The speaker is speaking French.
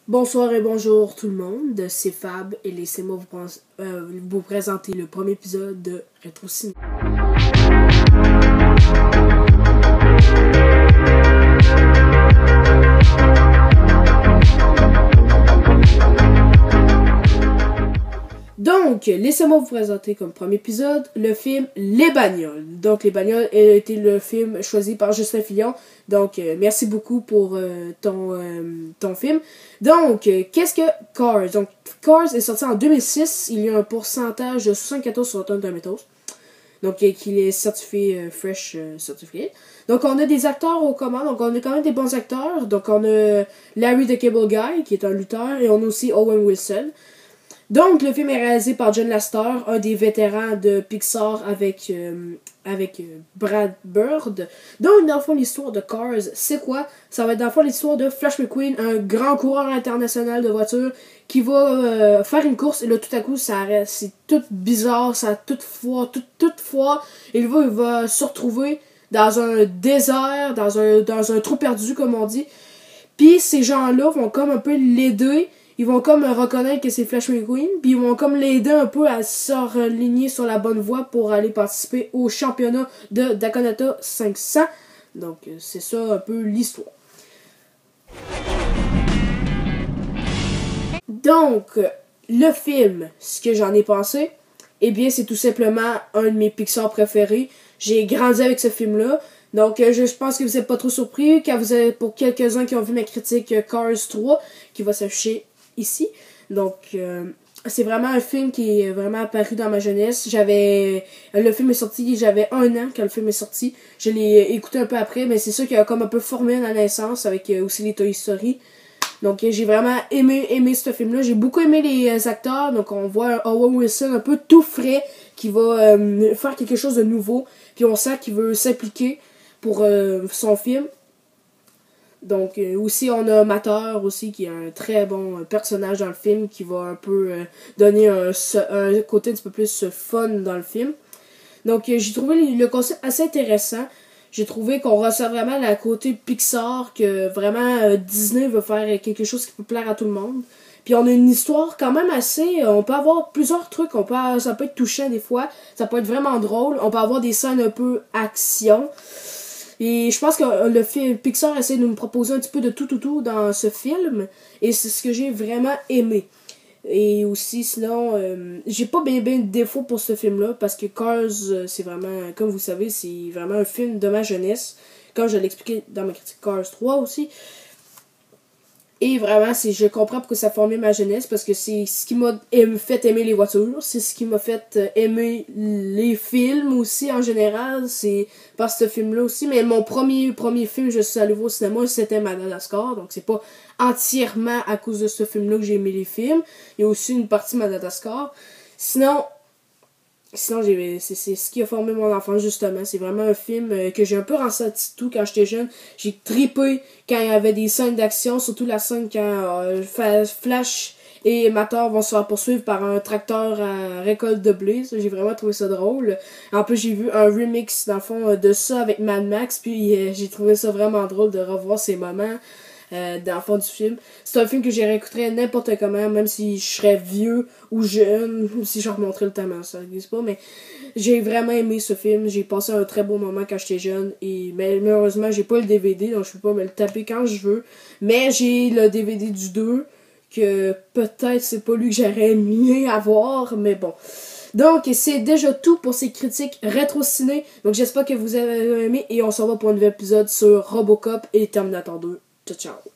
Bonsoir et bonjour tout le monde, c'est Fab et laissez-moi vous présenter le premier épisode de Rétro Ciné. Donc, laissez-moi vous présenter comme premier épisode le film Les Bagnoles. Donc, Les Bagnoles a été le film choisi par Justin Fillon. Donc, merci beaucoup pour ton film. Donc, qu'est-ce que Cars? Donc, Cars est sorti en 2006. Il y a un pourcentage de 74 sur Rotten Tomatoes. Donc, qu'il est certifié Fresh Certificate. Donc, on a des acteurs aux commandes. Donc, on a quand même des bons acteurs. Donc, on a Larry the Cable Guy, qui est un lutteur. Et on a aussi Owen Wilson. Donc, le film est réalisé par John Lasseter, un des vétérans de Pixar avec Brad Bird. Donc, dans le fond, l'histoire de Cars, c'est quoi? Ça va être dans le fond l'histoire de Flash McQueen, un grand coureur international de voitures qui va faire une course et là, tout à coup, ça arrête. C'est tout bizarre, ça a toute fois. Et il va se retrouver dans un désert, dans un trou perdu, comme on dit. Puis, ces gens-là vont comme un peu l'aider. Ils vont comme reconnaître que c'est Flash McQueen, puis ils vont comme l'aider un peu à s'aligner sur la bonne voie pour aller participer au championnat de Daytona 500. Donc, c'est ça un peu l'histoire. Donc, le film, ce que j'en ai pensé, eh bien, c'est tout simplement un de mes Pixar préférés. J'ai grandi avec ce film-là. Donc, je pense que vous n'êtes pas trop surpris quand vous avez, pour quelques-uns qui ont vu ma critique Cars 3, qui va s'afficher ici. Donc, c'est vraiment un film qui est vraiment apparu dans ma jeunesse. Le film est sorti, j'avais 1 an quand le film est sorti. Je l'ai écouté un peu après, mais c'est ça qui a comme un peu formé ma naissance avec aussi les Toy Story. Donc, j'ai vraiment aimé ce film-là. J'ai beaucoup aimé les acteurs. Donc, on voit Owen Wilson un peu tout frais qui va faire quelque chose de nouveau. Puis, on sent qu'il veut s'impliquer pour son film. Donc, aussi, on a Mater aussi, qui est un très bon personnage dans le film, qui va un peu donner un côté un petit peu plus fun dans le film. Donc, j'ai trouvé le concept assez intéressant. J'ai trouvé qu'on ressent vraiment la côté Pixar, que vraiment Disney veut faire quelque chose qui peut plaire à tout le monde. Puis, on a une histoire quand même assez... On peut avoir plusieurs trucs. Ça peut être touchant des fois. Ça peut être vraiment drôle. On peut avoir des scènes un peu action. Et je pense que le film Pixar essaie de nous proposer un petit peu de tout dans ce film. Et c'est ce que j'ai vraiment aimé. Et aussi, sinon, j'ai pas bien de défauts pour ce film-là. Parce que Cars, c'est vraiment, comme vous savez, c'est vraiment un film de ma jeunesse. Comme je l'ai expliqué dans ma critique Cars 3 aussi. Et vraiment, je comprends pourquoi ça a formé ma jeunesse, parce que c'est ce qui m'a fait aimer les voitures, c'est ce qui m'a fait aimer les films aussi en général, c'est par ce film-là aussi. Mais mon premier film que je suis allé voir au cinéma, c'était Madagascar, donc c'est pas entièrement à cause de ce film-là que j'ai aimé les films. Il y a aussi une partie Madagascar. Sinon c'est ce qui a formé mon enfance, justement. C'est vraiment un film que j'ai un peu ressenti tout quand j'étais jeune. J'ai trippé quand il y avait des scènes d'action, surtout la scène quand Flash et Mater vont se faire poursuivre par un tracteur à récolte de blé. J'ai vraiment trouvé ça drôle. En plus, j'ai vu un remix, dans le fond, de ça avec Mad Max, puis j'ai trouvé ça vraiment drôle de revoir ces moments dans le fond du film. C'est un film que j'ai réécouterais n'importe comment, même si je serais vieux ou jeune, si je remonterais le temps, ça n'existe pas, mais j'ai vraiment aimé ce film. J'ai passé un très beau moment quand j'étais jeune, mais malheureusement j'ai pas le DVD, donc je peux pas me le taper quand je veux, mais j'ai le DVD du 2, que peut-être c'est pas lui que j'aurais aimé avoir, mais bon. Donc, c'est déjà tout pour ces critiques rétro-ciné. Donc, j'espère que vous avez aimé et on se revoit pour un nouvel épisode sur Robocop et Terminator 2. Ciao, ciao.